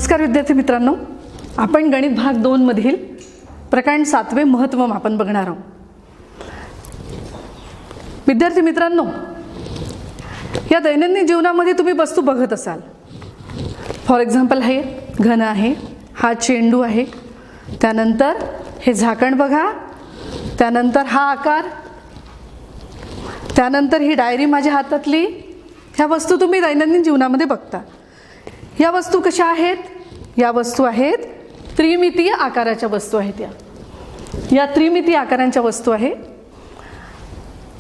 नमस्कार विद्यार्थी मित्रांनो, आपण गणित भाग 2 मधील प्रकरण 7वे महत्व मापन बघणार आहोत। विद्यार्थी मित्रांनो, या दैनंदिन जीवनामध्ये तुम्ही वस्तू बघत असाल। फॉर एक्झाम्पल हे घन आहे, हा चेंडू आहे, त्यानंतर हे झाकण बघा, त्यानंतर हा आकार, त्यानंतर ही डायरी माझ्या हातातली। ह्या वस्तू तुम्ही दैनंदिन जीवनामध्ये बघता। या वस्तू कशा आहेत? या वस्तू आहेत त्रिमितीय आकाराच्या वस्तू आहेत। या त्रिमितीय आकारांच्या वस्तू आहेत।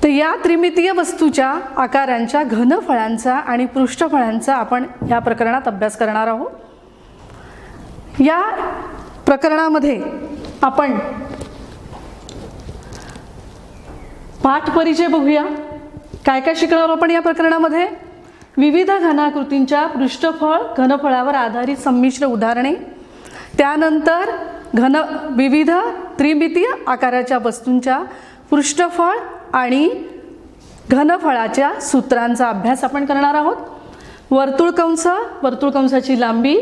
तर या त्रिमितीय वस्तूच्या आकारांच्या घनफळांचा आणि पृष्ठफळांचा आपण या प्रकरणात अभ्यास करणार आहोत। या प्रकरणामध्ये आपण पाठ परिचय बघूया। काय काय शिकणार आहोत आपण या प्रकरणामध्ये? विविध घनाकृतींच्या पृष्ठफळ घनफळावर आधारित संमिश्र उदाहरणे, त्यानंतर विविध त्रिमितीय आकाराच्या वस्तूंच्या पृष्ठफळ आणि घनफळाच्या सूत्रांचा अभ्यास आपण करणार आहोत। वर्तुळकंस, वर्तुळकंसाची लांबी,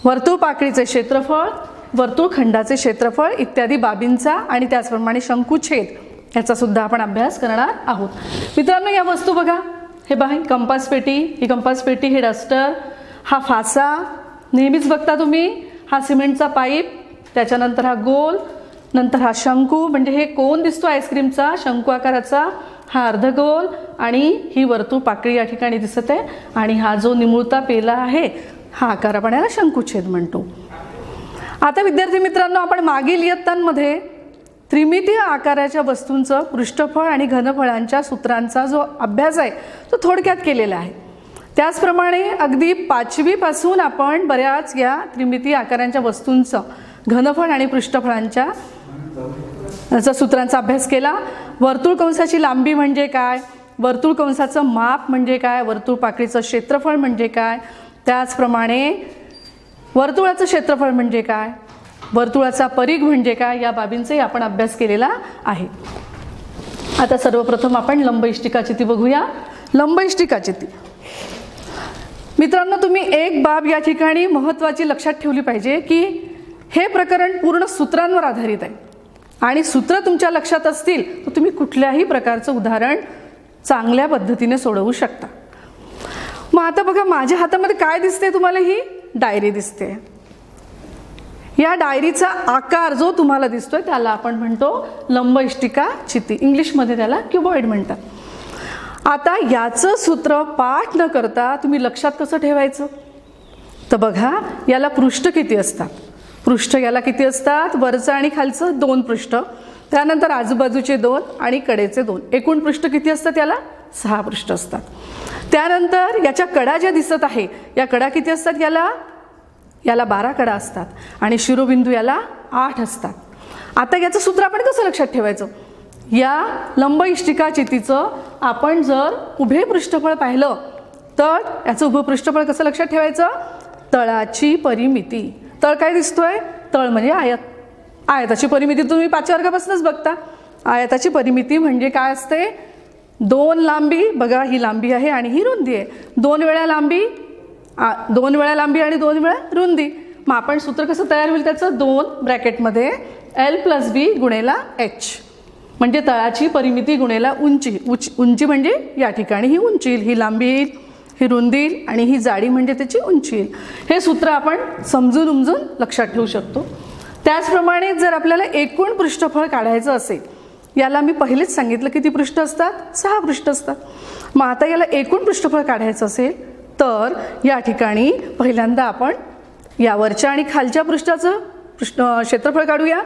वर्तुळपाकळीचे क्षेत्रफळ, वर्तुळखंडाचे क्षेत्रफळ इत्यादी बाबींचा आणि त्याचप्रमाणे शंकुछेद याचा सुद्धा आपण अभ्यास करणार आहोत। मित्रांनो, या वस्तू बघा। हे बघा, कंपास पेटी, ही कंपास पेटी, हे डस्टर, हा फासा नेहमीच बघता तुम्ही, हा सिमेंटचा पाईप, त्याच्यानंतर हा गोल, नंतर हा शंकू, म्हणजे हे कोन दिसतो आईस्क्रीमचा शंकू आकाराचा, हा अर्धगोल आणि ही वर्तुळ पाकळी या ठिकाणी दिसत आहे, आणि हा जो निमुळता पेला आहे हा आकार आपण याला शंकुछेद म्हणतो। आता विद्यार्थी मित्रांनो, आपण मागील इयत्तांमध्ये त्रिमितीय आकाराच्या वस्तूंचं पृष्ठफळ आणि घनफळांच्या सूत्रांचा जो अभ्यास आहे तो थोडक्यात केलेला आहे। त्याचप्रमाणे अगदी 5वी पासून आपण बऱ्याच या त्रिमितीय आकारांच्या वस्तूंचं घनफळ आणि पृष्ठफळांच्या सूत्रांचा अभ्यास केला। वर्तुळकंसाची लांबी म्हणजे काय, वर्तुळकंसाचं माप म्हणजे काय, वर्तुळपाकळीचं क्षेत्रफळ म्हणजे काय, त्याचप्रमाणे वर्तुळाचं क्षेत्रफळ म्हणजे काय, वर्तुळाचा परिघ म्हणजे काय, या बाबींचाही आपण अभ्यास केलेला आहे। आता सर्वप्रथम आपण लंबइष्टिकाचिती बघूया। लंबइष्टिकाचिती मित्रांनो, तुम्ही एक बाब या ठिकाणी महत्त्वाची लक्षात ठेवली पाहिजे की हे प्रकरण पूर्ण सूत्रांवर आधारित आहे, आणि सूत्र तुमच्या लक्षात असतील तर तुम्ही कुठल्याही प्रकारचं उदाहरण चांगल्या पद्धतीने सोडवू शकता। मग आता बघा, माझ्या हातामध्ये काय दिसते तुम्हाला? ही डायरी दिसते। या डायरीचा आकार जो तुम्हाला दिसतोय त्याला आपण म्हणतो लंबइष्टिकाचिती, इंग्लिशमध्ये त्याला क्युबॉइड म्हणतात। आता याचं सूत्र पाठ न करता तुम्ही लक्षात कसं ठेवायचं? तर बघा, याला पृष्ठ किती असतात? पृष्ठ याला किती असतात? वरचं आणि खालचं 2 पृष्ठ, त्यानंतर आजूबाजूचे 2 आणि कडेचे 2, एकूण पृष्ठ किती असतात? याला 6 पृष्ठ असतात। त्यानंतर याच्या कडा ज्या दिसत आहे, या कडा किती असतात? याला 12 कडा असतात, आणि शिरोबिंदू याला 8 असतात। आता याचं सूत्र आपण कसं लक्षात ठेवायचं? या लंबइष्टिकाचितीचं आपण जर उभे पृष्ठफळ पाहिलं तर याचं उभं पृष्ठफळ कसं लक्षात ठेवायचं? तळाची परिमिती। तळ काय दिसतोय? तळ म्हणजे आयत। आयताची परिमिती तुम्ही 5व्या वर्गापासूनच बघता। आयताची परिमिती म्हणजे काय असते? 2 लांबी, बघा ही लांबी आहे आणि ही रुंदी आहे, 2 वेळा लांबी, 2 वेळा लांबी आणि 2 वेळा रुंदी। मग आपण सूत्र कसं तयार होईल त्याचं? 2 ब्रॅकेटमध्ये L+B गुणेला H, म्हणजे तळाची परिमिती गुणेला उंची। उंची म्हणजे या ठिकाणी ही उंची येईल, ही लांबी येईल, ही रुंदी येईल, आणि ही जाडी म्हणजे त्याची उंची येईल। हे सूत्र आपण समजून उमजून लक्षात ठेवू शकतो। त्याचप्रमाणे जर आपल्याला एकूण पृष्ठफळ काढायचं असेल, याला मी पहिलेच सांगितलं किती पृष्ठ असतात? 6 पृष्ठ असतात। मग आता याला एकूण पृष्ठफळ काढायचं असेल तर या ठिकाणी पहिल्यांदा आपण यावरच्या आणि खालच्या पृष्ठाचं क्षेत्रफळ काढूया।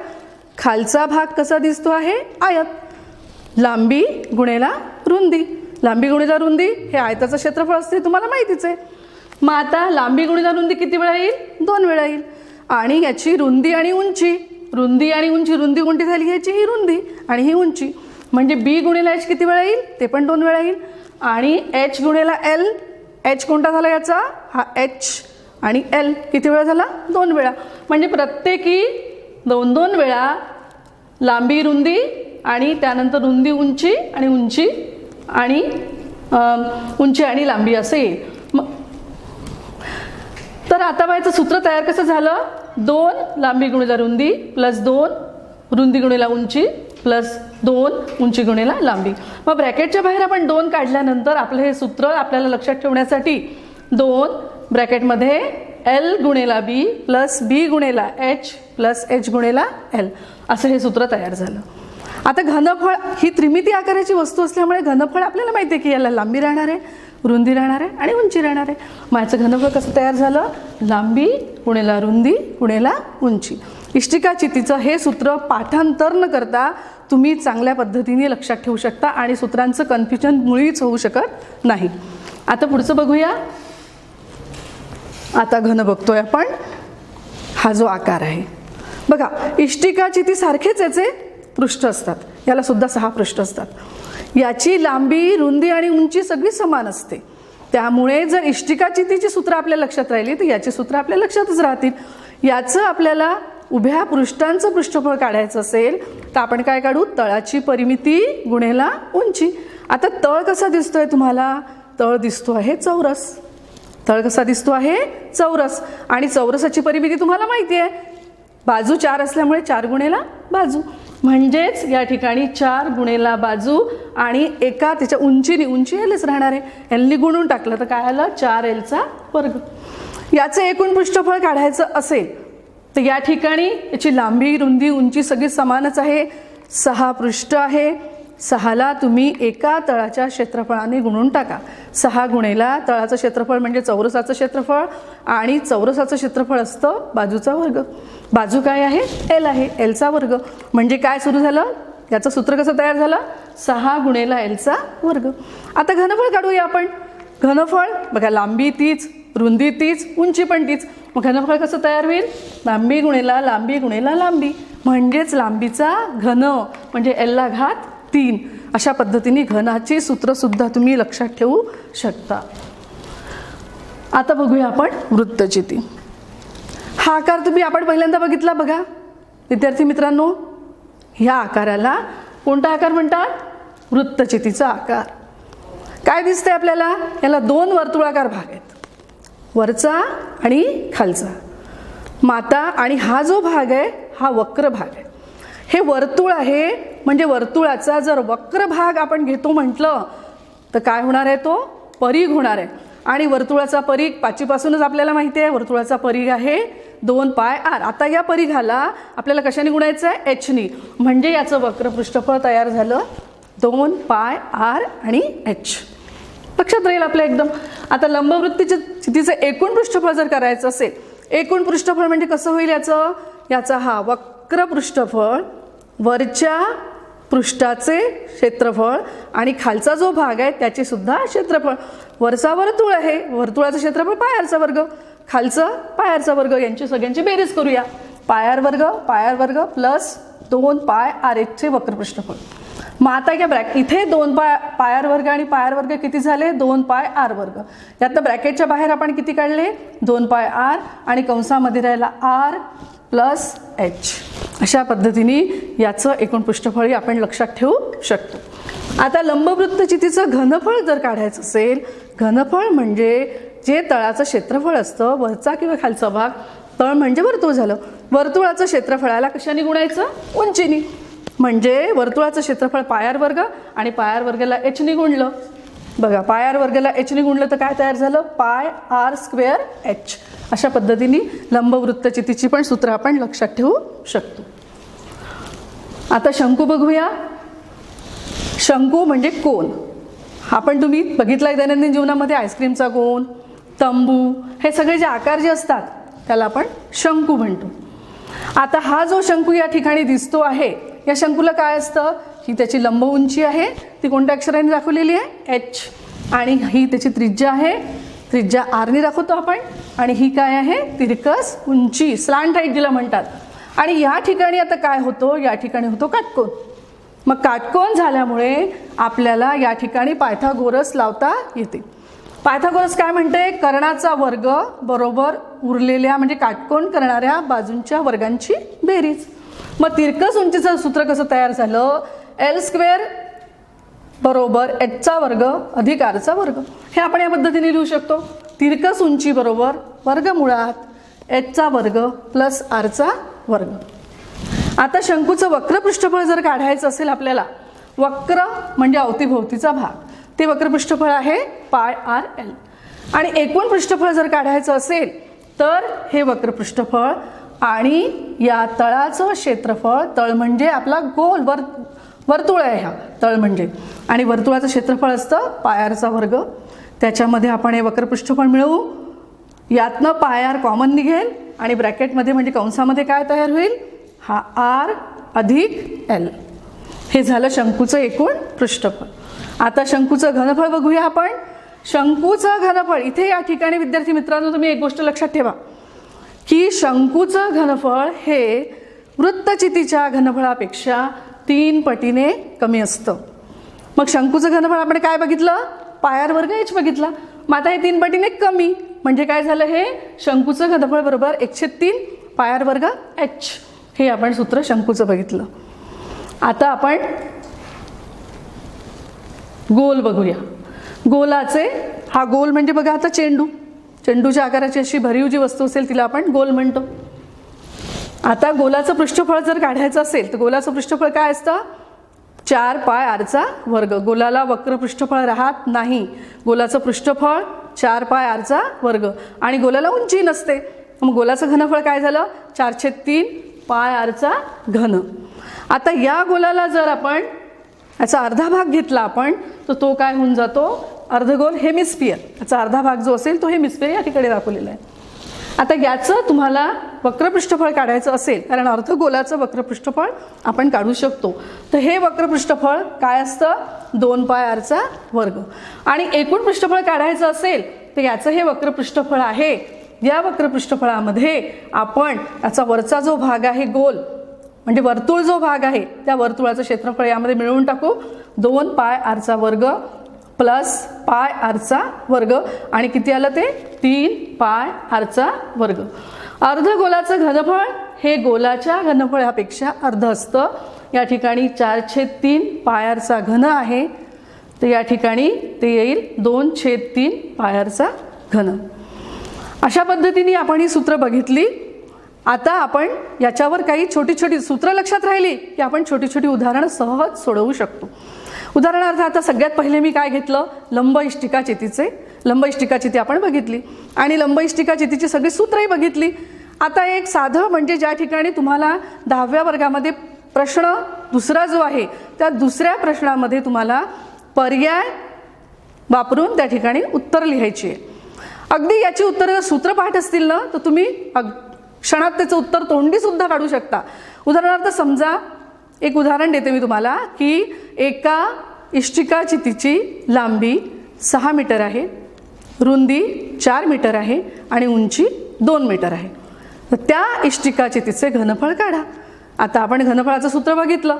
खालचा भाग कसा दिसतो आहे? आयत। लांबी गुणेला रुंदी, लांबी गुणेला रुंदी हे आयताचं क्षेत्रफळ असते, तुम्हाला माहितीच आहे। मग आता लांबी गुणेला रुंदी किती वेळा येईल? 2 वेळा येईल। आणि याची रुंदी आणि उंची, रुंदी आणि उंची, रुंदी कोणती झाली? ह्याची ही रुंदी आणि ही उंची, म्हणजे बी गुणेला H किती वेळा येईल? ते पण 2 वेळा येईल। आणि H गुणेला L, H कोणता झाला याचा? हा H, आणि L किती वेळा झाला? 2 वेळा। म्हणजे प्रत्येकी 2-2 वेळा लांबी रुंदी आणि त्यानंतर रुंदी उंची आणि उंची आणि उंची आणि लांबी असं येईल। तर आता बायचं सूत्र तयार कसं झालं, 2 लांबी गुणिला रुंदी प्लस 2 रुंदी गुणिला उंची प्लस 2 उंची गुणिला लांबी. मग ब्रॅकेटच्या बाहेर आपण 2 काढल्यानंतर आपलं हे सूत्र आपल्याला लक्षात ठेवण्यासाठी 2 ब्रॅकेटमध्ये L गुणिला B plus B गुणिला H plus H गुणिला L असं हे सूत्र तयार झालं. आता घनफळ ही त्रिमिती आकाराची वस्तू असल्यामुळे घनफळ आपल्याला माहिती आहे की याला लांबी राहणार आहे, रुंदी राहणार आहे आणि उंची राहणार आहे. मग याचं घनफळ कसं तयार झालं, लांबी गुणिला रुंदी गुणिला उंची. इष्टिकाचितीचं हे सूत्र पाठांतर न करता तुम्ही चांगल्या पद्धतीने लक्षात ठेवू शकता आणि सूत्रांचं कन्फ्युजन मुळीच होऊ शकत नाही. आता पुढचं बघूया. आता घन बघतोय आपण. हा जो आकार आहे बघा, इष्टिकाचिती सारखेच याचे पृष्ठ असतात, याला सुद्धा 6 पृष्ठ असतात. याची लांबी रुंदी आणि उंची सगळी समान असते. त्यामुळे जर इष्टिकाचितीची सूत्र आपल्या लक्षात राहिली तर याची सूत्र आपल्या लक्षातच राहतील. याचं आपल्याला उभ्या पृष्ठांचं पृष्ठफळ काढायचं असेल तर आपण काय काढू, तळाची परिमिती गुणिला उंची. आता तळ कसा दिसतोय तुम्हाला, तळ दिसतो आहे चौरस. तळ कसा दिसतो आहे, चौरस. आणि चौरसाची परिमिती तुम्हाला माहिती आहे, बाजू 4 असल्यामुळे 4 गुणिला बाजू. म्हणजेच या ठिकाणी 4 गुणिला बाजू आणि एका त्याच्या उंचीने, उंची Lच राहणार आहे, Lनी गुणून टाकलं तर काय आलं, 4Lचा वर्ग. याचं एकूण पृष्ठफळ काढायचं असेल तर या ठिकाणी याची लांबी रुंदी उंची सगळी समानच आहे. 6 पृष्ठ आहे. 6ला तुम्ही एका तळाच्या क्षेत्रफळाने गुणून टाका. 6 गुणिला तळाचं क्षेत्रफळ म्हणजे चौरसाचं क्षेत्रफळ आणि चौरसाचं क्षेत्रफळ असतं बाजूचा वर्ग. बाजू काय आहे, L आहे, Lचा वर्ग. म्हणजे काय सुरू झालं, याचं सूत्र कसं तयार झालं, 6 गुणिला Lचा वर्ग. आता घनफळ काढूया आपण. घनफळ बघा, लांबी तीच, रुंदी तीच, उंची पण तीच. मग घनफळ कसं तयार होईल, लांबी गुणिला लांबी. म्हणजेच लांबीचा घन म्हणजे Lला घात 3. अशा पद्धतीने घनाची सूत्र सुद्धा तुम्ही लक्षात ठेवू शकता. आता बघूया आपण वृत्तचिती. हा आकार तुम्ही आपण पहिल्यांदा बघितला बघा विद्यार्थी मित्रांनो. ह्या आकाराला कोणता आकार म्हणतात, वृत्तचितीचा आकार. काय दिसतंय आपल्याला, याला 2 वर्तुळाकार भाग आहेत, वरचा आणि खालचा. माता आणि हा जो भाग आहे हा वक्र भाग आहे. हे वर्तुळ आहे म्हणजे वर्तुळाचा जर वक्र भाग आपण घेतो म्हटलं तर काय होणार आहे, तो परिघ होणार आहे. आणि वर्तुळाचा परिघ 5पासूनच आपल्याला माहिती आहे, वर्तुळाचा परिघ आहे 2πr. आता या परिघाला आपल्याला कशाने गुणायचं आहे, Hनी. म्हणजे याचं वक्र पृष्ठफळ तयार झालं 2πr आणि H. लक्षात राहील आपल्या एकदम. आता लंबवृत्तीचं एकूण पृष्ठफळ जर करायचं असेल, एकूण पृष्ठफळ म्हणजे कसं होईल याचा हा वक्र पृष्ठफळ, वरच्या पृष्ठाचे क्षेत्रफळ आणि खालचा जो भाग आहे त्याचे सुद्धा क्षेत्रफळ. वरचा वर्तुळ आहे, वर्तुळाचं क्षेत्रफळ πrचा वर्ग, खालचं πrचा वर्ग, यांची सगळ्यांची बेरीज करूया. πr वर्ग प्लस 2πrh चे वक्र पृष्ठफळ. मग आता या इथे 2πr वर्ग आणि πr वर्ग किती झाले, 2πr वर्ग. यातनं ब्रॅकेटच्या बाहेर आपण किती काढले, 2πr आणि कंसामध्ये राहिला r प्लस h. अशा पद्धतीने याचं एकूण पृष्ठफळ आपण लक्षात ठेवू शकतो. आता लंबवृत्तचितीचं घनफळ जर काढायचं असेल, घनफळ म्हणजे जे तळाचं क्षेत्रफळ असतं, वरचा किंवा खालचा भाग, तळ म्हणजे वर्तुळ झालं. वर्तुळाचं क्षेत्रफळाला कशाने गुणायचं, उंचीनी. म्हणजे वर्तुळाचं क्षेत्रफळ πr वर्ग आणि πr वर्गाला Hनी गुणलं. बघा, πr वर्गाला Hनी गुणलं तर काय तयार झालं, πr²h. अशा पद्धतीने लंबवृत्तचितीची पण सूत्र आपण लक्षात ठेवू शकतो. आता शंकू बघूया. शंकू म्हणजे कोन. आपण तुम्ही बघितलाय दैनंदिन जीवनामध्ये, आईस्क्रीमचा कोन, तंबू, हे सगळे जे आकार जे असतात त्याला आपण शंकू म्हणतो. आता हा जो शंकू या ठिकाणी दिसतो आहे, या शंकूला काय असतं, ही त्याची लंब उंची आहे, ती कोणत्या अक्षराने दाखवलेली आहे, H. आणि ही त्याची त्रिज्या आहे, त्रिज्या R ने दाखवतो आपण. आणि ही काय आहे, तिरकस उंची, स्लांट हाईट जिला म्हणतात. आणि या ठिकाणी आता काय होतो, या ठिकाणी होतो काटकोन. मग काटकोन झाल्यामुळे आपल्याला या ठिकाणी पायथागोरस लावता येते. पायथागोरस काय म्हणते, कर्णाचा वर्ग बरोबर उरलेल्या म्हणजे काटकोन करणाऱ्या बाजूंच्या वर्गांची बेरीज. मग तिरकस उंचीचं सूत्र कसं तयार झालं, L² बरोबर Hचा वर्ग अधिक Rचा वर्ग. हे आपण या पद्धतीने लिहू शकतो. तिरकस उंची बरोबर वर्गमुळात एचचा वर्ग प्लस आरचा वर्ग. आता शंकूचं वक्र पृष्ठफळ जर काढायचं असेल आपल्याला, वक्र म्हणजे अवतीभोवतीचा भाग, ते वक्र पृष्ठफळ आहे पाय आर एल. आणि एकूण पृष्ठफळ जर काढायचं असेल तर हे वक्र पृष्ठफळ आणि या तळाचं क्षेत्रफळ, तळ म्हणजे आपला गोल वर्तुळ आहे हा तळ म्हणजे, आणि वर्तुळाचं क्षेत्रफळ असतं पाय आरचा वर्ग. त्याच्यामध्ये आपण हे वक्र पृष्ठफळ मिळवू, यातनं पाय आर कॉमन निघेल आणि ब्रॅकेटमध्ये म्हणजे कंसामध्ये काय तयार होईल, हा आर अधिक एल. हे झालं शंकूचं एकूण पृष्ठफळ. आता शंकूचं घनफळ बघूया आपण. शंकूचं घनफळ इथे या ठिकाणी विद्यार्थी मित्रांनो तुम्ही एक गोष्ट लक्षात ठेवा की शंकूचं घनफळ हे वृत्तचितीच्या घनफळापेक्षा 3 पटीने कमी असतं. मग शंकूचं घनफळ आपण काय बघितलं, पाय आर वर्ग एच बघितला. मग आता हे 3 पटीने कमी म्हणजे काय झालं, हे शंकूचं घनफळ बरोबर 1/3 पाय आर वर्ग एच. हे आपण सूत्र शंकूचं बघितलं. आता आपण गोल बघूया. गोलाचे, हा गोल म्हणजे बघा आता चेंडूच्या आकाराची अशी भरीव जी वस्तू असेल तिला आपण गोल म्हणतो. आता गोलाचं पृष्ठफळ जर काढायचं असेल तर गोलाचं पृष्ठफळ काय असतं, 4 पाय आरचा वर्ग. गोलाला वक्र पृष्ठफळ राहत नाही, गोलाचं पृष्ठफळ 4 पाय आरचा वर्ग आणि गोलाला उंची नसते. मग गोलाचं घनफळ काय झालं, 4/3 पाय आरचा घन. आता या गोलाला जर आपण याचा अर्धा भाग घेतला आपण तर तो काय होऊन जातो, अर्धगोल हेमिस्फिअर. याचा अर्धा भाग जो असेल तो हेमिस्फिअर या ठिकाणी दाखवलेला आहे. आता याचं तुम्हाला वक्रपृष्ठफळ काढायचं असेल, कारण अर्धगोलाचं वक्रपृष्ठफळ आपण काढू शकतो, तर हे वक्रपृष्ठफळ काय असतं, 2 पाय आरचा वर्ग. आणि एकूण पृष्ठफळ काढायचं असेल तर याचं हे वक्रपृष्ठफळ आहे. या वक्रपृष्ठफळामध्ये आपण याचा वरचा जो भाग आहे गोल म्हणजे वर्तुळ जो भाग आहे त्या वर्तुळाचं क्षेत्रफळ यामध्ये मिळवून टाकू. 2 पाय आरचा वर्ग प्लस पाय आरचा वर्ग आणि किती आलं ते 3 पाय आरचा वर्ग. अर्धगोलाचं घनफळ हे गोलाच्या घनफळापेक्षा अर्ध असतं. या ठिकाणी 4/3 पाय आरचा घन आहे, तर या ठिकाणी ते येईल 2/3 पाय आरचा घन. अशा पद्धतीने आपण ही सूत्र बघितली. आता आपण याच्यावर काही छोटी छोटी सूत्र लक्षात राहिली की आपण छोटी छोटी उदाहरणं सहज सोडवू शकतो. उदाहरणार्थ आता सगळ्यात पहिले मी काय घेतलं, लंब इष्टिका चितीचे. लंब इष्टिका चिती आपण बघितली आणि लंब इष्टिका चितीची सगळी सूत्रही बघितली. आता एक साधं म्हणजे ज्या ठिकाणी तुम्हाला 10व्या वर्गामध्ये प्रश्न दुसरा जो आहे त्या दुसऱ्या प्रश्नामध्ये तुम्हाला पर्याय वापरून त्या ठिकाणी उत्तर लिहायची आहे. अगदी याची उत्तरं सूत्र पाठ असतील ना तर तुम्ही क्षणात त्याचं उत्तर तोंडी सुद्धा काढू शकता. उदाहरणार्थ समजा एक उदाहरण देते मी तुम्हाला की एका इष्टिका चितीची लांबी 6 मीटर आहे, रुंदी 4 मीटर आहे आणि उंची 2 मीटर आहे. तर त्या इष्टिका चितीचे घनफळ काढा. आता आपण घनफळाचं सूत्र बघितलं.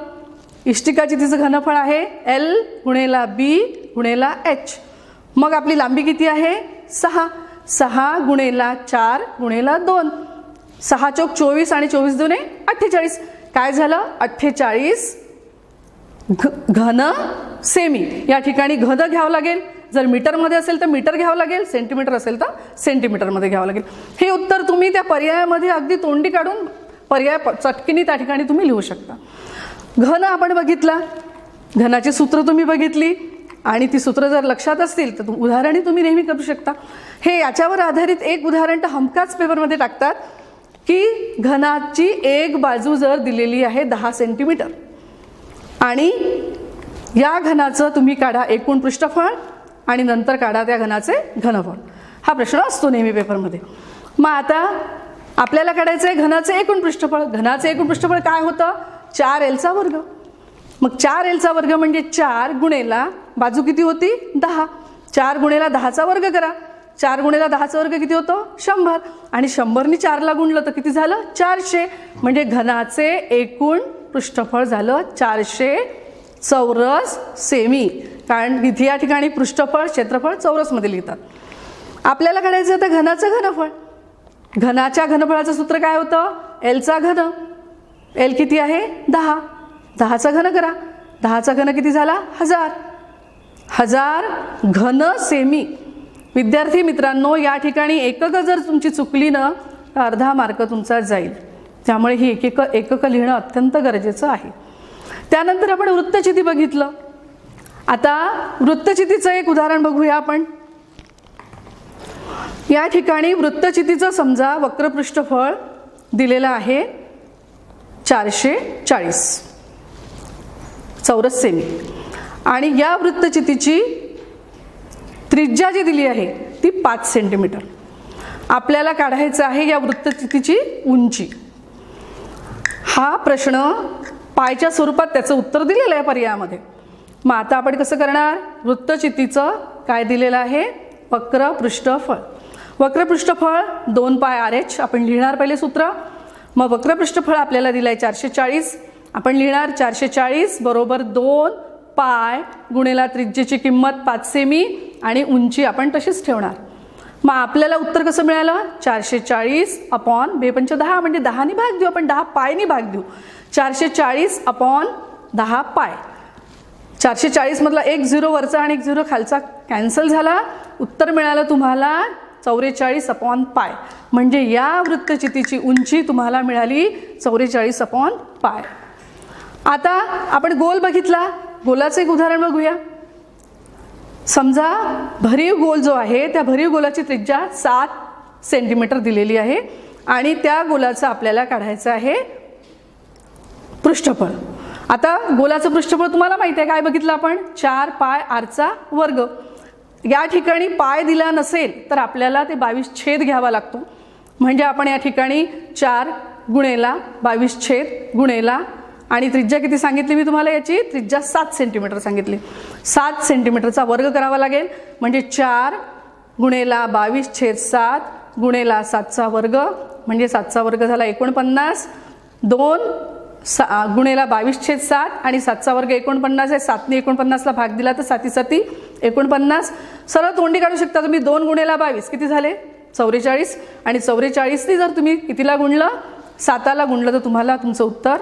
इष्टिका चितीचं घनफळ आहे L गुणेला B गुणेला H. मग आपली लांबी किती आहे 6. 6 गुणेला 4 गुणेला 2. 6 चौक 24 आणि 24 दुने 48. काय झालं 48 घन सेमी. या ठिकाणी घन घ्यावं लागेल. जर मीटरमध्ये असेल तर मीटर घ्यावं लागेल, सेंटीमीटर असेल तर सेंटीमीटरमध्ये घ्यावं लागेल. हे उत्तर तुम्ही त्या पर्यायामध्ये अगदी तोंडी काढून पर्याय चटकीने त्या ठिकाणी तुम्ही लिहू शकता. घन आपण बघितला, घनाची सूत्र तुम्ही बघितली आणि ती सूत्र जर लक्षात असतील तर उदाहरणे तुम्ही नेहमी करू शकता. हे याच्यावर आधारित एक उदाहरण तर हमखास पेपरमध्ये टाकतात की घनाची एक बाजू जर दिलेली आहे 10 सेंटीमीटर आणि या घनाचं तुम्ही काढा एकूण पृष्ठफळ आणि नंतर काढा त्या घनाचे घनफळ. हा प्रश्न असतो नेहमी पेपरमध्ये. मग आता आपल्याला काढायचं आहे घनाचे एकूण पृष्ठफळ. घनाचे एकूण पृष्ठफळ काय होतं 4Lचा वर्ग. मग 4Lचा वर्ग म्हणजे 4 गुणेला बाजू किती होती 10. 4 गुणेला 10चा वर्ग करा. 4 गुणेला 10चा वर्ग किती होतो 100 आणि 100नी 4ला गुणलं तर किती झालं 400. म्हणजे घनाचे एकूण पृष्ठफळ झालं 400 चौरस सेमी. कारण इथे या ठिकाणी पृष्ठफळ क्षेत्रफळ चौरसमध्ये लिहितात. आपल्याला काढायचं होतं घनाचं घनफळ. घनाच्या घनफळाचं सूत्र काय होतं Lचा घन. L किती आहे 10. 10चा घन करा. 10चा घन किती झाला 1000. 1000 घन सेमी. विद्यार्थी मित्रांनो, या ठिकाणी एकक जर तुमची चुकली ना तर अर्धा मार्क तुमचा जाईल. त्यामुळे ही एकक लिहिणं अत्यंत गरजेचं आहे. त्यानंतर आपण वृत्तचिती बघितलं. आता वृत्तचितीचं एक उदाहरण बघूया आपण. या ठिकाणी वृत्तचितीचं समजा वक्रपृष्ठफळ दिलेलं आहे 440 चौरस सेमी आणि या वृत्तचितीची त्रिज्या जी दिली आहे ती 5 सेंटीमीटर. आपल्याला काढायचं आहे या वृत्तचितीची उंची. हा प्रश्न पायच्या स्वरूपात त्याचं उत्तर दिलेलं आहे पर्यायामध्ये. मग आता आपण कसं करणार? वृत्तचितीचं काय दिलेलं आहे? वक्रपृष्ठफळ. वक्रपृष्ठफळ 2 पाय RH आपण लिहिणार पहिले सूत्र. मग वक्रपृष्ठफळ आपल्याला दिलं आहे 440. आपण लिहिणार 440 बरोबर 2 पाय गुणिला त्रिज्येची किंमत 5 सेमी आणि उंची आपण तशीच ठेवणार. मग आपल्याला उत्तर कसं मिळालं? 440 अपॉन 2×5 10 म्हणजे 10 भाग देऊ आपण, 10 पायनी भाग देऊ. 440 अपॉन 10 पाय. 440 मधला 1 0 वरचा आणि 1 0 खालचा कॅन्सल झाला. उत्तर मिळालं तुम्हाला 44 अपॉन पाय. म्हणजे या वृत्तचितीची उंची तुम्हाला मिळाली 44 अपॉन पाय. आता आपण गोल बघितला. गोलाचं एक उदाहरण बघूया. समजा भरीव गोल जो आहे त्या भरीव गोलाची त्रिज्या 7 सेंटीमीटर दिलेली आहे आणि त्या गोलाचं आपल्याला काढायचं आहे पृष्ठफळ. आता गोलाचं पृष्ठफळ तुम्हाला माहिती आहे काय बघितलं आपण? 4 पाय r चा वर्ग. या ठिकाणी पाय दिला नसेल तर आपल्याला ते 22 छेद घ्यावा लागतो. म्हणजे आपण या ठिकाणी 4 गुणेला 22 छेद गुणेला आणि त्रिज्या किती सांगितली मी तुम्हाला? याची त्रिज्या 7 सेंटीमीटर सांगितली. 7 सेंटीमीटरचा वर्ग करावा लागेल. म्हणजे 4 गुणेला 22/7 गुणेला 7चा वर्ग म्हणजे 7चा वर्ग झाला 49. 2 गुणेला 22/7 आणि 7चा वर्ग 49 आहे. 7ने 49ला भाग दिला तर 7 7 49. सरळ तोंडी काढू शकता तुम्ही. 2 गुणेला 22 किती झाले? 44. आणि 44ने जर तुम्ही कितीला गुणलं? 7ला गुणलं तर तुम्हाला तुमचं उत्तर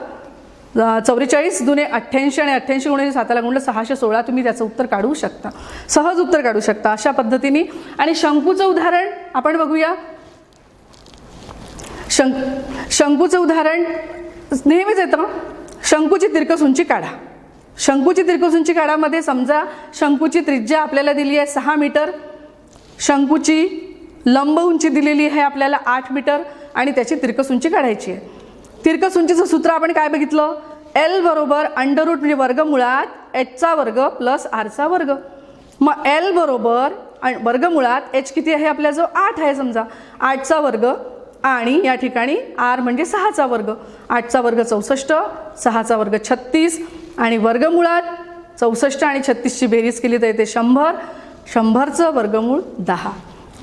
44 दुने 88 आणि 88 गुणिले 7ला गुणलं 616. तुम्ही त्याचं उत्तर काढू शकता, सहज उत्तर काढू शकता अशा पद्धतीने. आणि शंकूचं उदाहरण आपण बघूया. शंकूचं उदाहरण नेहमीच येतं. शंकूची तिरकस उंची काढा. शंकूची तिरकस उंची काढामध्ये समजा शंकूची त्रिज्या आपल्याला दिली आहे 6 मीटर. शंकूची लंब उंची दिलेली आहे आपल्याला 8 मीटर आणि त्याची तिरकस उंची काढायची आहे. तिरकस उंचीचं सूत्र आपण काय बघितलं? L बरोबर अंडर रूट म्हणजे वर्गमुळात h वर्ग प्लस r वर्ग. मग L बरोबर वर्गमुळात h किती आहे आपल्याजवळ? 8 आहे समजा. 8 वर्ग आणि या ठिकाणी r म्हणजे 6 वर्ग. 8 वर्ग 64, 6 वर्ग 36 आणि वर्गमुळात 64 आणि 36ची बेरीज केली तर येते 100. 100चं वर्गमूळ 10.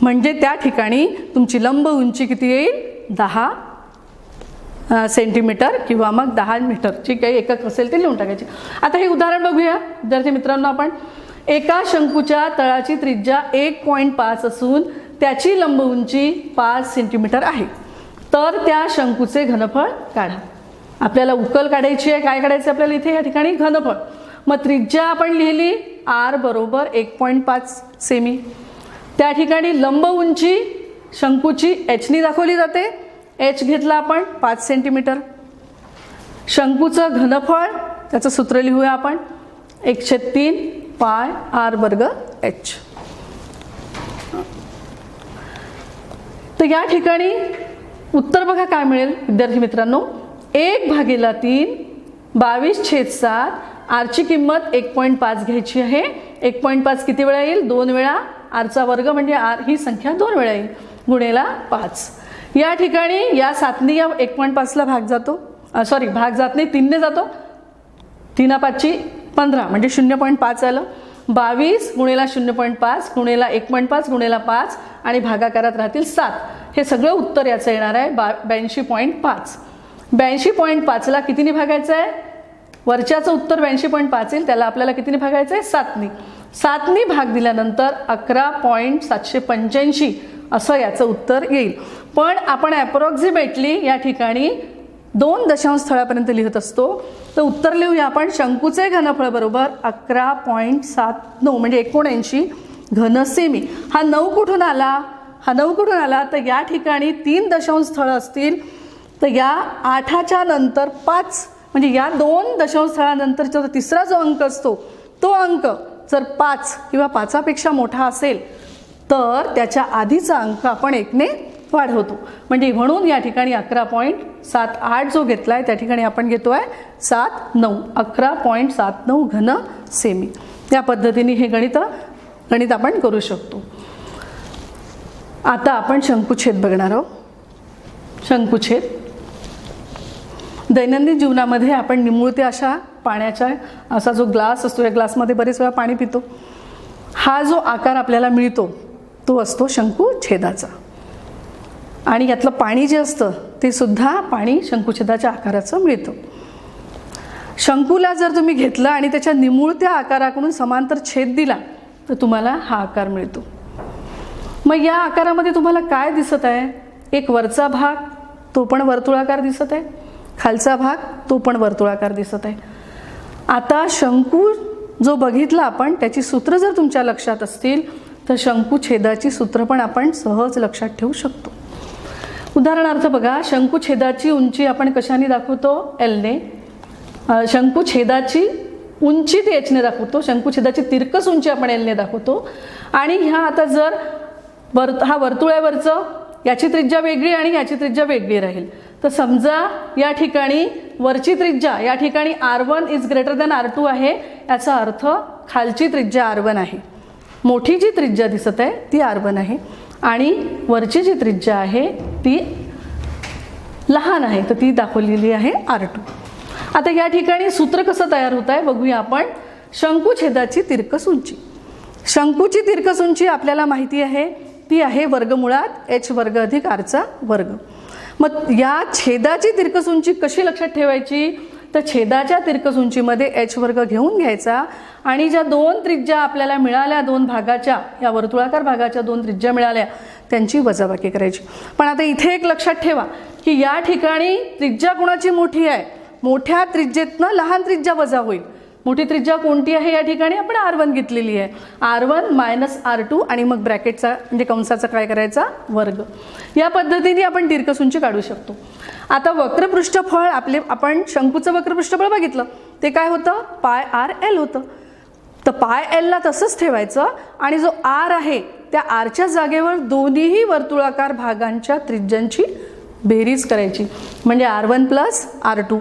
म्हणजे त्या ठिकाणी तुमची लंब उंची किती येईल? 10 सेंटीमीटर किंवा मग 10 मीटर. ठीक आहे, एकक असेल ते लिहून टाकायचे. आता हे उदाहरण बघूया विद्यार्थी मित्रांनो. आपण एका शंकूच्या तळाची त्रिज्या 1.5 असून त्याची लंब उंची 5 सेंटीमीटर आहे. तर त्या शंकूचे घनफळ काढा. आपल्याला उकल काढायची आहे. काय काढायचं आपल्याला इथे? या ठिकाणी घनफळ. मग त्रिज्या आपण लिहिली r बरोबर 1.5 सेमी. त्या ठिकाणी लंब उंची शंकूची h नी दाखवली जाते. h घेतला आपण 5 सेंटीमीटर. शंकूचं घनफळ त्याचं सूत्र लिहूया आपण 1/3 पाय r वर्ग h. तर या ठिकाणी उत्तर बघा काय मिळेल विद्यार्थी मित्रांनो? 1/3 22/7 r ची किंमत 1.5 घ्यायची आहे. 1.5 किती वेळा येईल? 2 वेळा r वर्ग म्हणजे r ही संख्या 2 वेळा येईल गुणेला 5. या ठिकाणी या 7ने या 1.5ला भाग जातो. भाग जात नाही, 3ने जातो. 3 5 15 म्हणजे 0.5 आलं. 22 गुणेला 0.5 गुणेला 1.5 गुणेला 5 आणि भागाकारात राहतील 7. हे सगळं उत्तर याचं येणार आहे 82.5. 82.5ला कितीने भागायचं आहे? वरच्याचं उत्तर 82.5 येईल. त्याला आपल्याला कितीने भागायचं आहे? 7ने. 7ने भाग दिल्यानंतर 11.785 असं याचं उत्तर येईल. पण आपण ॲप्रॉक्सिमेटली या ठिकाणी 2 दशांश स्थळापर्यंत लिहित असतो. तर उत्तर लिहूया आपण. शंकूचे घनफळ बरोबर 11.79 म्हणजे 79 घन सेमी. हा 9 कुठून आला? हा 9 कुठून आला? तर या ठिकाणी 3 दशांश स्थळं असतील, तर या 8च्या नंतर 5 म्हणजे या 2 दशांश स्थळानंतरचा तिसरा जो अंक असतो तो अंक जर 5 किंवा 5पेक्षा मोठा असेल तर त्याच्या आधीचा अंक आपण 1ने वाढवतो. म्हणजे म्हणून या ठिकाणी 11.78 जो घेतला आहे त्या ठिकाणी आपण घेतो आहे 79, 11.79 घन सेमी. या पद्धतीने हे गणित आपण करू शकतो. आता आपण शंकुछेद बघणार आहोत. शंकुछेद दैनंदिन जीवनामध्ये आपण निमुळते अशा पाण्याचा असा जो ग्लास असतो, या ग्लासमध्ये बरेच वेळा पाणी पितो. हा जो आकार आपल्याला मिळतो तो असतो शंकुछेदाचा. आणि यातलं पाणी जे असतं ते सुद्धा पाणी शंकुछेदाच्या आकाराचं मिळतं. शंकूला जर तुम्ही घेतलं आणि त्याच्या निमुळत्या आकाराकडून समांतर छेद दिला तर तुम्हाला हा आकार मिळतो. मग या आकारामध्ये तुम्हाला काय दिसत आहे? एक वरचा भाग तो पण वर्तुळाकार दिसत आहे, खालचा भाग तो पण वर्तुळाकार दिसत आहे. आता शंकू जो बघितला आपण त्याची सूत्र जर तुमच्या लक्षात असतील तर शंकुछेदाची सूत्र पण आपण सहज लक्षात ठेवू शकतो. उदाहरणार्थ बघा, शंकुछेदाची उंची आपण कशाने दाखवतो? एलने. शंकुछेदाची उंची ती एचने दाखवतो, शंकुछेदाची तिरकस उंची आपण एलने दाखवतो. आणि ह्या आता जर हा वर्तुळावरचं याची त्रिज्या वेगळी आणि याची त्रिज्या वेगळी राहील. तर समजा या ठिकाणी वरची त्रिज्या या ठिकाणी R1 is greater than R2 आहे, याचा अर्थ खालची त्रिज्या R1 आहे. मोठी जी त्रिज्या दिसत आहे ती R1 आहे आणि वरची जी त्रिज्या आहे ती लहान आहे, तर ती दाखवलेली आहे R2. आता या ठिकाणी सूत्र कसं तयार होत आहे बघूया आपण. शंकुछेदाची तिरकस उंची. शंकूची तिरकस उंची आपल्याला माहिती आहे, ती आहे वर्गमुळात h वर्ग अधिक r चा वर्ग. मग या छेदाची तिरकस उंची कशी लक्षात ठेवायची? तर छेदाच्या तिरकस उंचीमध्ये h वर्ग घेऊन घ्यायचा आणि ज्या 2 त्रिज्या आपल्याला मिळाल्या, 2 भागाच्या या वर्तुळाकार भागाच्या 2 त्रिज्या मिळाल्या त्यांची वजाबाकी करायची. पण आता इथे एक लक्षात ठेवा की या ठिकाणी त्रिज्या कोणाची मोठी आहे? मोठ्या त्रिज्येतनं लहान त्रिज्या वजा होईल. मोठी त्रिज्या कोणती आहे? या ठिकाणी आपण R1 घेतलेली आहे. R1 मायनस R2 आणि मग ब्रॅकेटचा म्हणजे कंसाचा काय करायचा? वर्ग. या पद्धतीने आपण तिरकस उंची काढू शकतो. आता वक्रपृष्ठफळ आपण शंकूचं वक्रपृष्ठफळ बघितलं, ते काय होतं? πr_l होतं. तर πl तसंच ठेवायचं आणि जो r आहे त्या rच्या जागेवर दोन्हीही वर्तुळाकार भागांच्या त्रिज्यांची बेरीज करायची, म्हणजे R1 प्लस R2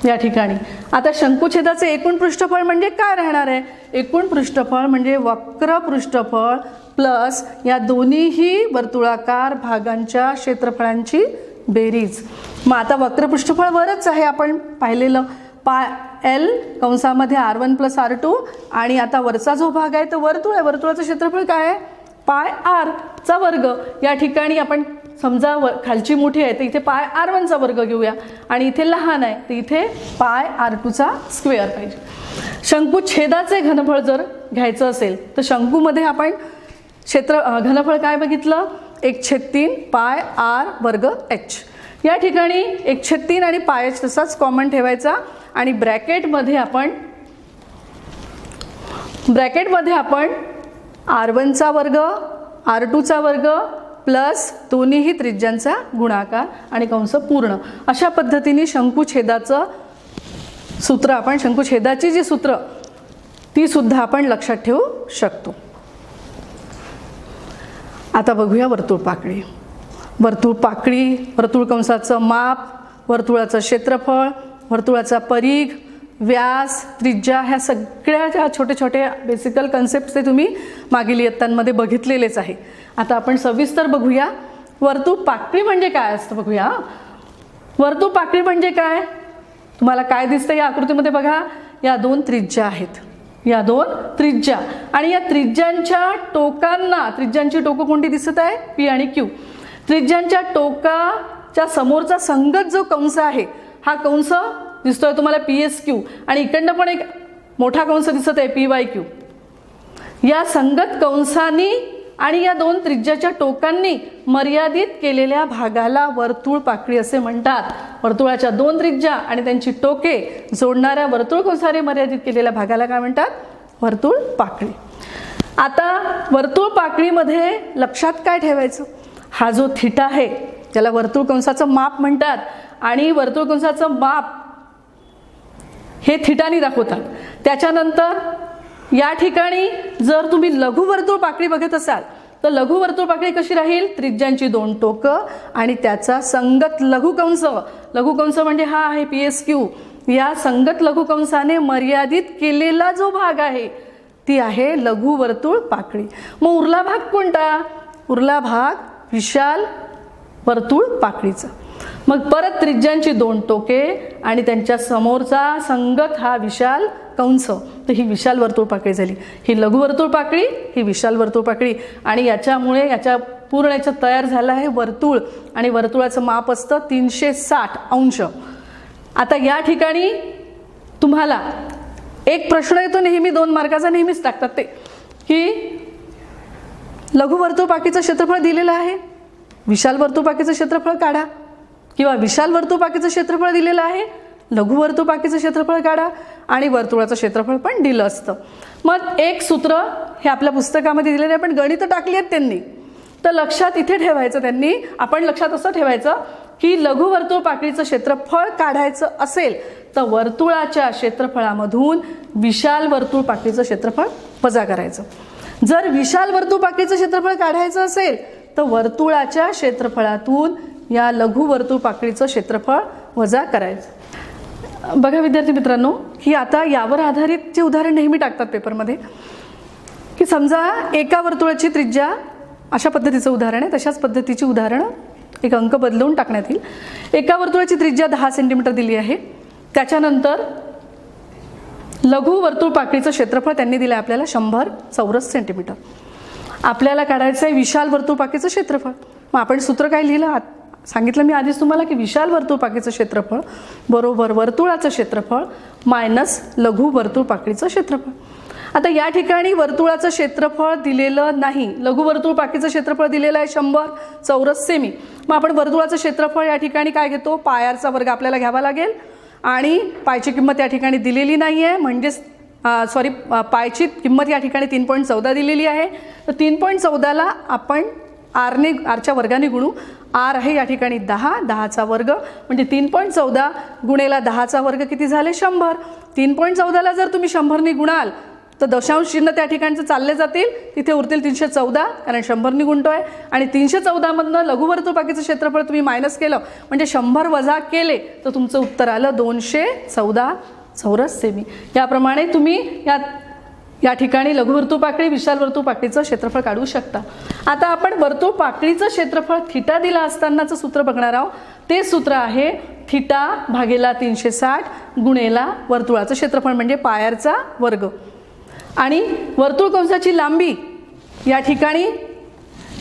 या ठिकाणी. आता शंकुछेदाचे एकूण पृष्ठफळ म्हणजे काय राहणार आहे? एकूण पृष्ठफळ म्हणजे वक्र पृष्ठफळ प्लस या दोन्हीही वर्तुळाकार भागांच्या क्षेत्रफळांची बेरीज. मग आता वक्र पृष्ठफळ वरच आहे आपण पाहिलेलं, πl कंसामध्ये R1 प्लस R2 आणि आता वरचा जो भाग आहे तो वर्तुळ आहे. वर्तुळाचं क्षेत्रफळ काय आहे? πr चा वर्ग. या ठिकाणी आपण समजा खालची मोठी आहे तर इथे πr1 चा वर्ग घेऊया आणि इथे लहान आहे तर इथे πr2 चा स्क्वेअर पाहिजे. शंकुछेदाचे घनफळ जर घ्यायचं असेल तर शंकूमध्ये आपण घनफळ काय बघितलं? 1/3 πr वर्ग h. या ठिकाणी 1/3 आणि πh तसाच कॉमन ठेवायचा आणि ब्रॅकेटमध्ये आपण R1 चा वर्ग R2 चा वर्ग प्लस दोन्हीही त्रिज्यांचा गुणाकार आणि कंस पूर्ण. अशा पद्धतीने शंकुछेदाचं सूत्र आपण शंकुछेदाची जी सूत्र ती सुद्धा आपण लक्षात ठेवू शकतो. आता बघूया वर्तुळपाकळी. वर्तुळपाकळी, वर्तुळ कंसाचं माप, वर्तुळाचं क्षेत्रफळ, वर्तुळाचा परिघ, व्यास, त्रिज्या, ह्या सगळ्या ज्या छोट्या छोट्या बेसिकल कन्सेप्ट ते तुम्ही मागील इयत्तांमध्ये बघितलेलेच आहे. आता आपण सविस्तर बघूया वर्तुळपाकळी म्हणजे काय असतं. बघूया वर्तुळपाकळी म्हणजे काय. तुम्हाला काय दिसतं या आकृतीमध्ये? बघा, या 2 त्रिज्या आहेत, या 2 त्रिज्या आणि या त्रिज्यांच्या टोकांना, त्रिज्यांची टोकं कोणती दिसत आहे? P आणि Q. त्रिज्यांच्या टोकाच्या समोरचा संगत जो कंस आहे हा कंस दिसतोय तुम्हाला PSQ आणि इकडनं पण एक मोठा कंस दिसत आहे PYQ. या संगत कंसांनी आणि या 2 त्रिज्याच्या टोकांनी मर्यादित केलेल्या भागाला वर्तुळपाकळी असे म्हणतात. वर्तुळाच्या 2 त्रिज्या आणि त्यांची टोके जोडणाऱ्या वर्तुळ कंसाने मर्यादित केलेल्या भागाला काय म्हणतात? वर्तुळपाकळी. आता वर्तुळ पाकळीमध्ये लक्षात काय ठेवायचं, हा जो थिटा आहे त्याला वर्तुळ कंसाचं माप म्हणतात आणि वर्तुळ कंसाचं माप हे थिटानी दाखवतात. त्याच्यानंतर या ठिकाणी जर तुम्ही लघुवर्तुळ पाकळी बघत असाल तर लघुवर्तुळ पाकळी कशी राहील, त्रिज्यांची 2 टोकं आणि त्याचा संगत लघुकंस. लघुकंस म्हणजे हा आहे PSQ. या संगत लघुकंसाने मर्यादित केलेला जो भाग आहे ती आहे लघुवर्तुळ पाकळी. मग उरला भाग कोणता, उरला भाग विशाल वर्तुळ पाकळीचा. मग परत त्रिज्यांची 2 टोके आणि त्यांच्या समोरचा संगत हा विशाल कंस, तर ही विशाल वर्तुळ पाकळी झाली. ही लघुवर्तुळ पाकळी, ही विशाल वर्तुळ पाकळी आणि याच्यामुळे याच्या पूर्ण याच्यात तयार झालं आहे वर्तुळ आणि वर्तुळाचं माप असतं 360 अंश. आता या ठिकाणी तुम्हाला एक प्रश्न येतो नेहमी, 2 मार्काचा नेहमीच टाकतात ते, की लघुवर्तुळ पाकळीचं क्षेत्रफळ दिलेलं आहे, विशाल वर्तुळ पाकळीचं क्षेत्रफळ काढा, किंवा विशाल वर्तुळ पाकळीचं क्षेत्रफळ दिलेलं आहे, लघुवर्तुळ पाकळीचं क्षेत्रफळ काढा आणि वर्तुळाचं क्षेत्रफळ पण दिलं असतं. मग एक सूत्र हे आपल्या पुस्तकामध्ये दिलेलं आहे, पण गणितं टाकली आहेत त्यांनी, तर लक्षात इथे ठेवायचं त्यांनी, आपण लक्षात असं ठेवायचं की लघुवर्तुळ पाकळीचं क्षेत्रफळ काढायचं असेल तर वर्तुळाच्या क्षेत्रफळामधून विशाल वर्तुळ पाकळीचं क्षेत्रफळ वजा करायचं. जर विशाल वर्तुळ पाकळीचं क्षेत्रफळ काढायचं असेल तर वर्तुळाच्या क्षेत्रफळातून या लघुवर्तुळ पाकळीचं क्षेत्रफळ वजा करायचं. बघा विद्यार्थी मित्रांनो, की आता यावर आधारित जे उदाहरण नेहमी टाकतात पेपरमध्ये, की समजा एका वर्तुळाची त्रिज्या, अशा पद्धतीचं उदाहरण आहे, तशाच पद्धतीची उदाहरणं एक अंक बदलवून टाकण्यात येईल. एका वर्तुळाची त्रिज्या 10 सेंटीमीटर दिली आहे, त्याच्यानंतर लघु वर्तुळ पाकळीचं क्षेत्रफळ त्यांनी दिलं आहे आपल्याला 100 चौरस सेंटीमीटर. आपल्याला काढायचं आहे विशाल वर्तुळ पाकळीचं क्षेत्रफळ. मग आपण सूत्र काय लिहिलं, सांगितलं मी आधीच तुम्हाला की विशाल वर्तुळ पाकळीचं क्षेत्रफळ बरोबर वर्तुळाचं क्षेत्रफळ मायनस लघु वर्तुळ पाकळीचं क्षेत्रफळ. आता या ठिकाणी वर्तुळाचं क्षेत्रफळ दिलेलं नाही, लघु वर्तुळ पाकळीचं क्षेत्रफळ दिलेलं आहे 100 चौरस सेमी. मग आपण वर्तुळाचं क्षेत्रफळ या ठिकाणी काय घेतो, पायरचा वर्ग आपल्याला घ्यावा लागेल आणि पायची किंमत या ठिकाणी दिलेली नाही आहे, म्हणजेच पायची किंमत या ठिकाणी 3.14 दिलेली आहे. तर 3.14ला आपण आरच्या वर्गाने गुणू. आर आहे या ठिकाणी 10, 10चा वर्ग म्हणजे 3.14 गुणेला 10चा वर्ग किती झाले 100. 3.14ला जर तुम्ही 100ने गुणाल तर दशांश चिन्ह त्या ठिकाणचं चालले जातील, तिथे उरतील 314 कारण 100ने गुणतोय आणि 314मधनं लघुवर्तुळ पाकळीचं क्षेत्रफळ तुम्ही मायनस केलं म्हणजे 100 वजा केले तर तुमचं उत्तर आलं 214 चौरस सेमी. याप्रमाणे तुम्ही या ठिकाणी लघुवर्तुळ पाकळी विशाल वर्तुळ पाकळीचं क्षेत्रफळ काढू शकता. आता आपण वर्तुळ पाकळीचं क्षेत्रफळ थिटा दिला असतानाचं सूत्र बघणार आहोत. ते सूत्र आहे थिटा भागेला 360 गुणेला वर्तुळाचं क्षेत्रफळ म्हणजे पायरचा वर्ग आणि वर्तुळ कंसाची लांबी. या ठिकाणी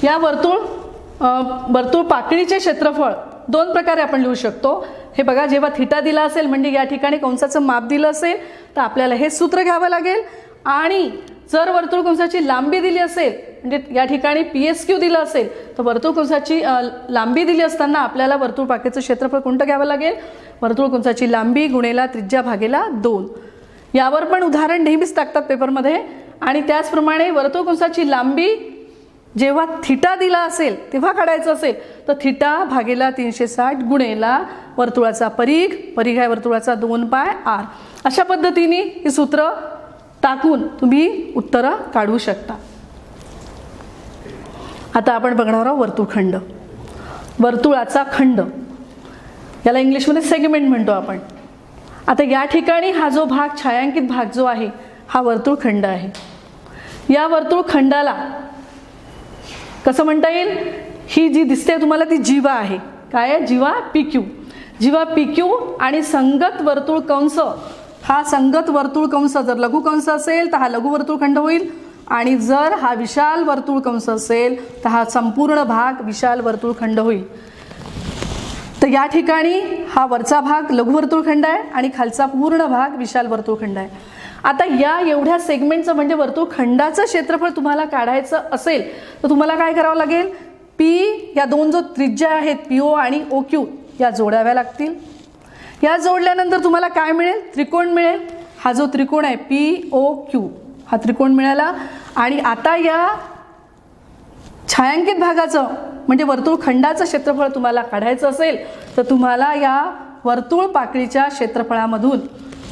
या वर्तुळ पाकळीचे क्षेत्रफळ 2 प्रकारे आपण लिहू शकतो. हे बघा, जेव्हा थिटा दिला असेल म्हणजे या ठिकाणी कंसाचं माप दिलं असेल तर आपल्याला हे सूत्र घ्यावं लागेल आणि जर वर्तुळ कंसाची लांबी दिली असेल म्हणजे या ठिकाणी PSQ दिलं असेल तर वर्तुळ कंसाची लांबी दिली असताना आपल्याला वर्तुळ पाकळीचं क्षेत्रफळ कोणतं घ्यावं लागेल, वर्तुळ कंसाची लांबी गुणेला त्रिज्या भागेला 2. यावर पण उदाहरण नेहमीच टाकतात पेपरमध्ये. आणि त्याचप्रमाणे वर्तुळ कंसाची लांबी जेव्हा थिटा दिला असेल तेव्हा काढायचं असेल तर थिटा भागेला 360 गुणेला वर्तुळाचा परिघ आहे वर्तुळाचा 2πr. अशा पद्धतीने ही सूत्र टाकून तुम्ही उत्तरं काढू शकता. आता आपण बघणार आहोत वर्तुळखंड. वर्तुळाचा खंड याला इंग्लिशमध्ये सेगमेंट म्हणतो आपण. आता या ठिकाणी हा जो भाग छायांकित भाग जो आहे हा वर्तुळखंड आहे. या वर्तुळखंडाला कसं म्हणता येईल, ही जी दिसते तुम्हाला ती जीवा आहे. काय आहे, जीवा PQ. जीवा PQ आणि संगत वर्तुळ कंस. हा संगत वर्तुळ कंस जर लघु कंस असेल तर हा लघु वर्तुळखंड होईल आणि जर हा विशाल वर्तुळ कंस असेल तर हा संपूर्ण भाग विशाल वर्तुळखंड होईल. तर या ठिकाणी हा वरचा भाग लघु वर्तुळखंड आहे आणि खालचा पूर्ण भाग विशाल वर्तुळखंड आहे. आता या एवढ्या सेगमेंटचं म्हणजे वर्तुळखंडाचं क्षेत्रफळ तुम्हाला काढायचं असेल तर तुम्हाला काय करावं लागेल, P या 2 जो त्रिज्या आहेत PO आणि OQ या जोडाव्या लागतील. या जोडल्यानंतर तुम्हाला काय मिळेल, त्रिकोण मिळेल. हा जो त्रिकोण आहे POQ हा त्रिकोण मिळाला. आणि आता या छायांकित भागाचं म्हणजे वर्तुळखंडाचं क्षेत्रफळ तुम्हाला काढायचं असेल तर तुम्हाला या वर्तुळ पाकळीच्या क्षेत्रफळामधून,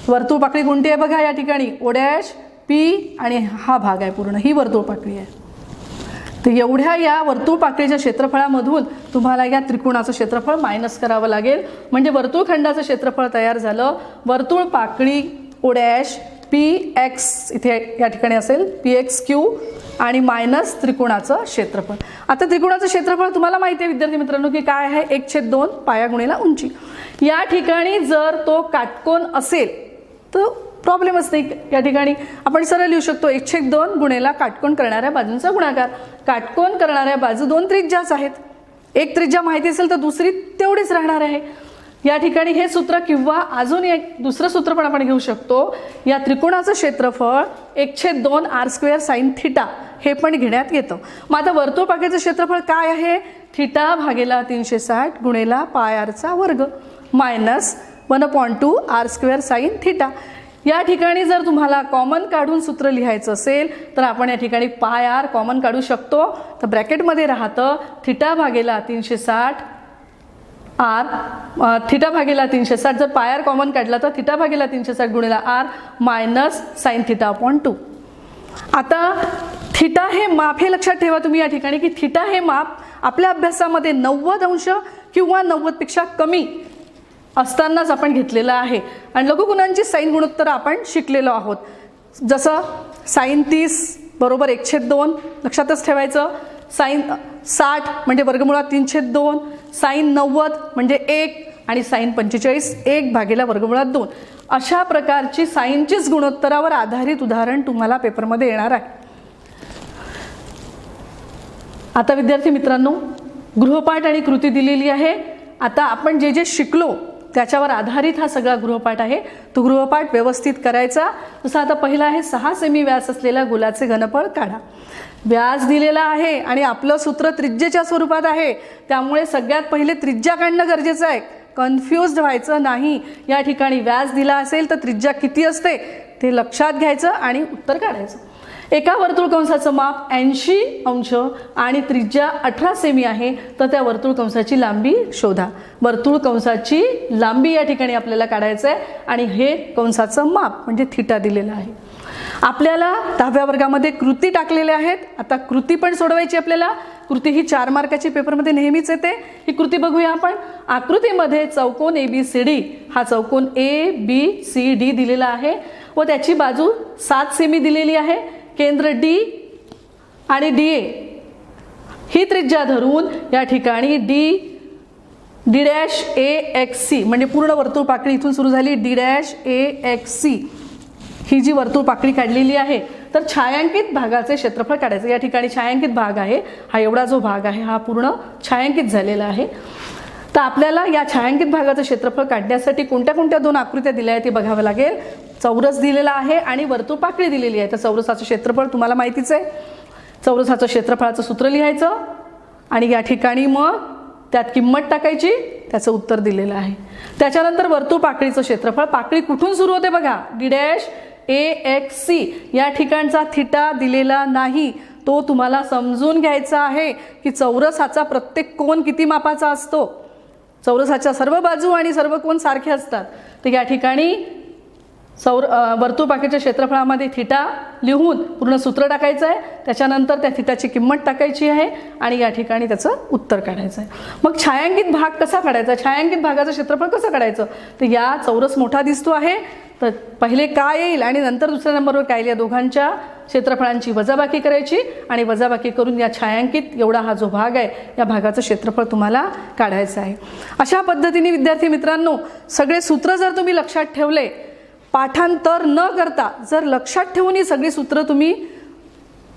वर्तुळ पाकळी कोणती आहे बघा या ठिकाणी, ओ डॅश पी आणि हा भाग आहे पूर्ण, ही वर्तुळ पाकळी आहे. तर एवढ्या या वर्तुळ पाकळीच्या क्षेत्रफळामधून तुम्हाला या त्रिकोणाचं क्षेत्रफळ मायनस करावं लागेल. म्हणजे वर्तुळखंडाचं क्षेत्रफळ तयार झालं. वर्तुळ पाकळी ओ डॅश पी एक्स इथे या ठिकाणी असेल, पी एक्स क्यू आणि मायनस त्रिकोणाचं क्षेत्रफळ. आता त्रिकोणाचं क्षेत्रफळ तुम्हाला माहिती आहे विद्यार्थी मित्रांनो की काय आहे, 1/2 पाया गुणिले उंची. या ठिकाणी जर तो काटकोन असेल तर प्रॉब्लेमच नाही. या ठिकाणी आपण सरळ लिहू शकतो 1/2 गुणिले काटकोन करणाऱ्या बाजूंचा गुणाकार. काटकोन करणाऱ्या बाजू 2 त्रिज्याच आहेत. एक त्रिज्या माहिती असेल तर दुसरी तेवढीच राहणार आहे. या ठिकाणी हे सूत्र किंवा अजून एक दुसरं सूत्र पण आपण घेऊ शकतो. या त्रिकोणाचं क्षेत्रफळ 1/2 r² sin θ हे पण घेण्यात येतं. मग आता वर्तुळ पाकळीचं क्षेत्रफळ काय आहे, θ भागेला 360 गुणिले πr² मायनस 1/2 r² sin θ. या ठिकाणी जर तुम्हाला कॉमन काढून सूत्र लिहायचं असेल तर आपण या ठिकाणी πr कॉमन काढू शकतो. तर ब्रॅकेटमध्ये राहतं θ भागेला 360 θ भागेला 360. जर πr कॉमन काढला तर θ भागेला 360 गुणिले r मायनस sin θ/2. आता θ हे माप, हे लक्षात ठेवा तुम्ही या ठिकाणी की θ हे माप आपल्या अभ्यासामध्ये 90 अंश किंवा 90 पेक्षा कमी असतानाच आपण घेतलेलं आहे. आणि लघुगुणांची साइन गुणोत्तर आपण शिकलेलो आहोत. जसं sin 30 बरोबर 1/2 लक्षातच ठेवायचं. sin 60 म्हणजे वर्गमुळात 3/2, sin 90 म्हणजे 1 आणि sin 45 1 भागेला वर्गमुळात 2. अशा प्रकारची साइनचीच गुणोत्तरावर आधारित उदाहरण तुम्हाला पेपरमध्ये येणार आहे. आता विद्यार्थी मित्रांनो गृहपाठ आणि कृती दिलेली आहे. आता आपण जे जे शिकलो त्याच्यावर आधारित हा सगळा गृहपाठ आहे. तो गृहपाठ व्यवस्थित करायचा. जसं आता पहिला आहे 6 सेमी व्यास असलेल्या गोलाचे घनफळ काढा. व्यास दिलेला आहे आणि आपलं सूत्र त्रिज्येच्या स्वरूपात आहे, त्यामुळे सगळ्यात पहिले त्रिज्या काढणं गरजेचं आहे. कन्फ्युज्ड व्हायचं नाही. या ठिकाणी व्यास दिला असेल तर त्रिज्या किती असते ते लक्षात घ्यायचं आणि उत्तर काढायचं. एका वर्तुळ कंसाचं माप 80 अंश आणि त्रिज्या 18 सेमी आहे तर त्या वर्तुळ कंसाची लांबी शोधा. वर्तुळ कंसाची लांबी या ठिकाणी आपल्याला काढायचं आहे आणि हे कंसाचं माप म्हणजे θ दिलेलं आहे. आपल्याला 10व्या वर्गामध्ये कृती टाकलेल्या आहेत. आता कृती पण सोडवायची आपल्याला. कृती ही 4 मार्काची पेपरमध्ये नेहमीच येते. ही कृती बघूया आपण. आकृतीमध्ये चौकोन ABCD हा चौकोन ABCD दिलेला आहे व त्याची बाजू 7 सेमी दिलेली आहे. केंद्र D आणि DA ही त्रिज्या धरून या ठिकाणी D'(AXC) म्हणजे पूर्ण वर्तुळ पाकळी इथून सुरू झाली. D'(AXC) ही जी वर्तुळ पाकळी काढलेली आहे तर छायांकित भागाचे क्षेत्रफळ काढायचं. या ठिकाणी छायांकित भाग आहे, हा एवढा जो भाग आहे हा पूर्ण छायांकित झालेला आहे. तर आपल्याला या छायांकित भागाचं क्षेत्रफळ काढण्यासाठी कोणत्या कोणत्या 2 आकृत्या दिल्या आहेत ते बघावं लागेल. चौरस दिलेला आहे आणि वर्तुळ पाकळी दिलेली आहे. तर चौरसाचं क्षेत्रफळ तुम्हाला माहितीच आहे. चौरसाचं क्षेत्रफळाचं सूत्र लिहायचं आणि या ठिकाणी मग त्यात किंमत टाकायची, त्याचं उत्तर दिलेलं आहे. त्याच्यानंतर वर्तुळ पाकळीचं क्षेत्रफळ, पाकळी कुठून सुरू होते बघा, D'(AXC) या ठिकाणचा θ दिलेला नाही. तो तुम्हाला समजून घ्यायचा आहे की चौरसाचा प्रत्येक कोन किती मापाचा असतो. चौरसाच्या सर्व बाजू आणि सर्व कोन सारखे असतात. तर या ठिकाणी वर्तुळ पाकळीच्या क्षेत्रफळामध्ये θ लिहून पूर्ण सूत्र टाकायचं आहे. त्याच्यानंतर त्या θची किंमत टाकायची आहे आणि या ठिकाणी त्याचं उत्तर काढायचं आहे. मग छायांकित भाग कसा काढायचा, छायांकित भागाचं क्षेत्रफळ कसं काढायचं. तर या चौरस मोठा दिसतो आहे तर पहिले काय येईल आणि नंतर दुसऱ्या नंबरवर काय येईल, या दोघांच्या क्षेत्रफळांची वजाबाकी करायची आणि वजाबाकी करून या छायांकित एवढा हा जो भाग आहे या भागाचं क्षेत्रफळ तुम्हाला काढायचं आहे. अशा पद्धतीने विद्यार्थी मित्रांनो सगळे सूत्र जर तुम्ही लक्षात ठेवले, पाठांतर न करता जर लक्षात ठेवून ही सगळी सूत्र तुम्ही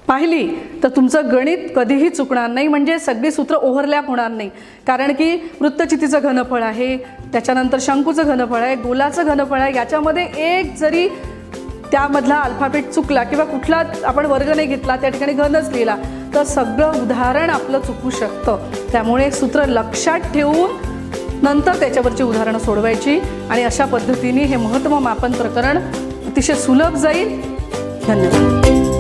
पाहिली तर तुमचं गणित कधीही चुकणार नाही. म्हणजे सगळी सूत्र ओव्हरलॅप होणार नाही. कारण की वृत्तचितीचं घनफळ आहे, त्याच्यानंतर शंकूचं घनफळ आहे, गोलाचं घनफळ आहे. याच्यामध्ये एक जरी त्यामधला अल्फाबेट चुकला किंवा कुठला आपण वर्ग नाही घेतला, त्या ठिकाणी घनच लिहिला तर सगळं उदाहरण आपलं चुकू शकतं. त्यामुळे सूत्र लक्षात ठेवून नंतर त्याच्यावरची उदाहरणं सोडवायची आणि अशा पद्धतीने हे महत्त्व मापन प्रकरण अतिशय सुलभ जाईल धन्यवाद.